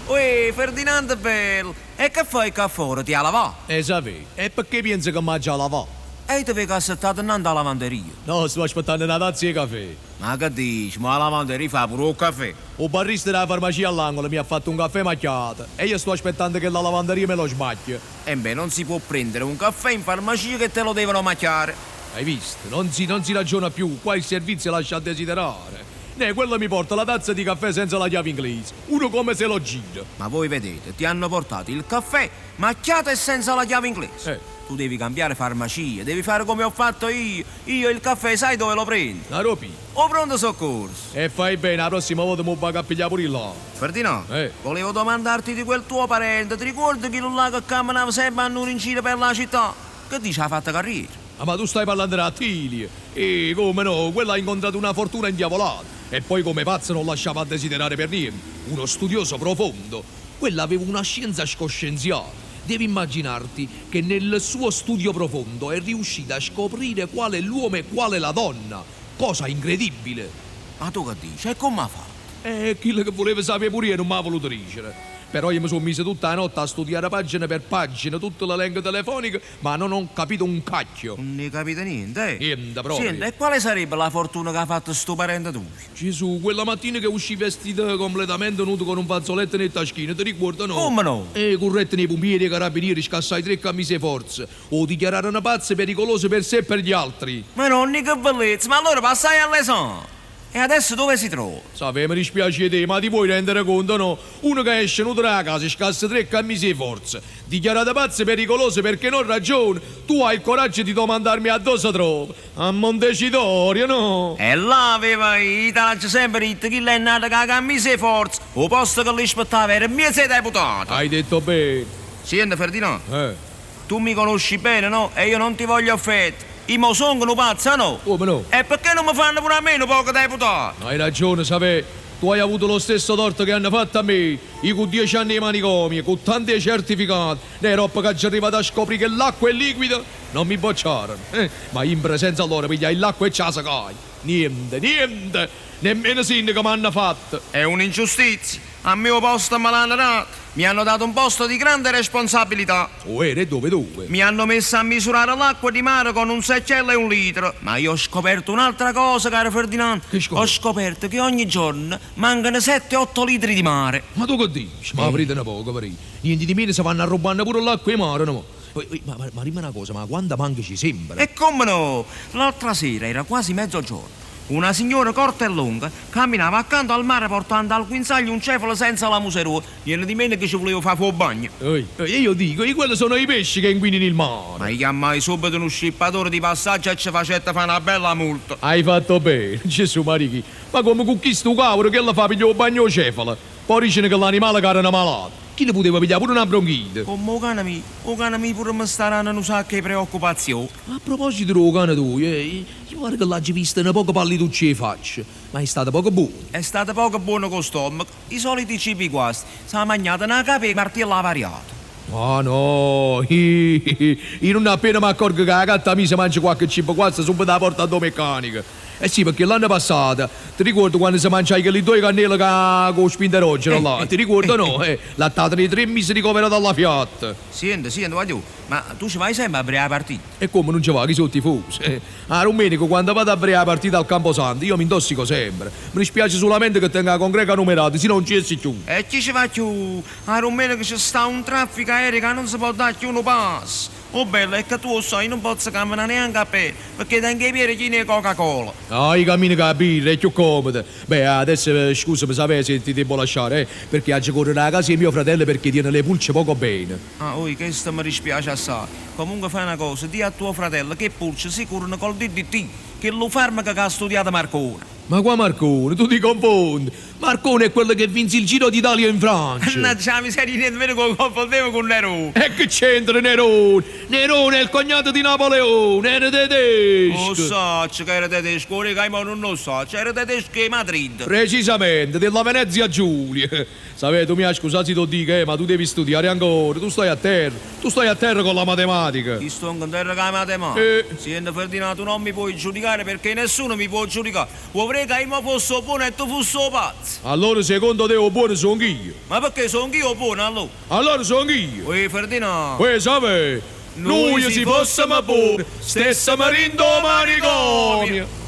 Ui, Ferdinando bello, e che fai qua fuori? Ti ha lavato? Sapevi, e perché pensi che mi già lavato? E ti avevi assettato innanzi alla lavanderia? No, sto aspettando una tazza di caffè. Ma che dici? Ma la lavanderia fa pure un caffè. Un barista della farmacia all'angolo mi ha fatto un caffè macchiato e io sto aspettando che la lavanderia me lo smacchi. E beh, non si può prendere un caffè in farmacia che te lo devono macchiare. Hai visto? Non si ragiona più, qua il servizio lascia a desiderare. Quello mi porta la tazza di caffè senza la chiave inglese. Uno come se lo gira. Ma voi vedete, ti hanno portato il caffè macchiato e senza la chiave inglese. Tu devi cambiare farmacia, devi fare come ho fatto io. Io il caffè sai dove lo prendo? La ropi. O pronto soccorso. E fai bene, la prossima volta mi vado a pigliare pure là. Ferdinando, volevo domandarti di quel tuo parente. Ti ricordi che là che camminava sempre a nulla in giro per la città? Che dice ha fatto carriera? Ma tu stai parlando della Attilia? Come no, quella ha incontrato una fortuna indiavolata. E poi come pazzo non lasciava a desiderare per niente. Uno studioso profondo. Quella aveva una scienza scoscienziale. Devi immaginarti che nel suo studio profondo è riuscita a scoprire qual è l'uomo e qual è la donna. Cosa incredibile. Ma tu che dici? E come ha fatto? Quello che voleva sapere pure io non mi ha voluto dicere. Però io mi sono messo tutta la notte a studiare pagina per pagina tutte le lingue telefoniche, ma non ho capito un cacchio. Non ne capite niente, Niente proprio. Senti, e quale sarebbe la fortuna che ha fatto sto parente tuo? Gesù, quella mattina che uscì vestita completamente nudo con un fazzoletto nel taschino, ti ricordo no? Come no? Corretto nei pompieri e carabinieri, scassai 3 camicie forze. O dichiararono pazze pericolose per sé e per gli altri. Ma nonni che bellezza, ma allora passai all'esame. E adesso dove si trova? Sapete, mi dispiace te, ma ti puoi rendere conto, no? Uno che esce nudo dalla casa, scassa 3 camicie forze, dichiarate pazze pericolose perché non ragione. Tu hai il coraggio di domandarmi addosso troppo. A Montecitorio, no? E là aveva Italia sempre detto che lei è nata con la camicia forza, o posto che li aspettava era mio sei deputato. Hai detto bene. Senti Ferdinando, tu mi conosci bene, no? E io non ti voglio offendere. I mo sono pazza, no? Come no? E perché non mi fanno pure a me un poco deputato? Hai ragione, sapete. Tu hai avuto lo stesso torto che hanno fatto a me. Io con 10 anni di manicomio, con tanti certificati, ne roba che ci è arrivata a scoprire che l'acqua è liquida, non mi bocciarono. Ma in presenza loro pigliai l'acqua e ce la sacai. Niente. Nemmeno sindaco mi hanno fatto. È un'ingiustizia. A mio posto me l'hanno dato. Mi hanno dato un posto di grande responsabilità. E dove? Mi hanno messo a misurare l'acqua di mare con un secchiello e un litro. Ma io ho scoperto un'altra cosa, caro Ferdinando. Che scoperto? Ho scoperto che ogni giorno mancano 7-8 litri di mare. Ma tu che dici? Ma aprite un poco, per niente di meno si vanno a rubare pure l'acqua e mare, no? Ma dimmi una cosa, ma quando manca ci sembra? E come no? L'altra sera era quasi mezzogiorno. Una signora corta e lunga camminava accanto al mare portando al guinzaglio un cefalo senza la museruola. Niente di meno che ci volevo fare fuori bagno. Io dico, quelli sono i pesci che inquinano il mare. Ma chiamai subito uno scippatore di passaggio e ci facette fare una bella multa. Hai fatto bene, Gesù Marichi. Ma come con chi sto cavolo che la fa pigliare un bagno cefalo? Poi dicono che l'animale che era malato. Chi ne poteva pigliare pure una bronchite? Come o cane mi pure mi staranno un sacco di preoccupazioni. A proposito del cane tu, io guarda che l'hai visto un poco pallitucci di faccia. Ma è stato poco buono. È stato poco buono con stomaco. I soliti cibi questi. Si è mangiato una capa e martello variato. Ah no, io non appena mi accorgo che la gatta mia si mangia qualche cibo qua, subito la porta a meccanica. Eh sì, perché l'anno passato, ti ricordo quando si mangiava quelle 2 cannelle con spinderogeno là? Ti ricordo no? L'attata di 3 mesi ricoverato alla Fiat. Senti, voglio. Ma tu ci vai sempre a breve partita? E come non ci va, chi sono tifosi? A domenica quando vado a breve partita al Camposanto, io mi intossico sempre. Mi dispiace solamente che tenga la congrega numerata, se non ci essi più. E chi ci va più? A domenica c'è sta un traffico aereo che non si può dare più un passo. Oh bello, è che tu lo sai, non posso camminare neanche a piedi, perché tengo i piedi pieni di Coca-Cola. Ah, i cammini con la birra, è più comodo. Beh, adesso scusa, mi sapete se ti devo lasciare, perché oggi correre a casa di mio fratello perché tiene le pulce poco bene. Ah, questo mi dispiace assai. Comunque fai una cosa, di a tuo fratello che pulce si curano col DDT, che è lo farmaco che ha studiato Marcone. Ma qua Marcone, tu ti confondi. Marcone è quello che vinse il Giro d'Italia in Francia. Mannaggia, mi sei nemmeno che lo confondevo con Nerone. E che c'entra Nerone? Nerone è il cognato di Napoleone, era tedesco. Lo so che era tedesco, ma non lo so, era tedesco di Madrid. Precisamente, della Venezia Giulia. Sapete, tu mi hai scusato se ti dico, ma tu devi studiare ancora, tu stai a terra con la matematica. Ti sto in terra con la matematica? Senti Ferdinando, tu non mi puoi giudicare perché nessuno mi può giudicare. Vorrei che io fossi buono e tu fossi pazzo. pazzo. Allora secondo te o buono sono io? Ma perché sono io buono allora? Allora sono io. Uè, Ferdinando. Poi sapete, noi si fossimo pure, stessimo rindo manicomio.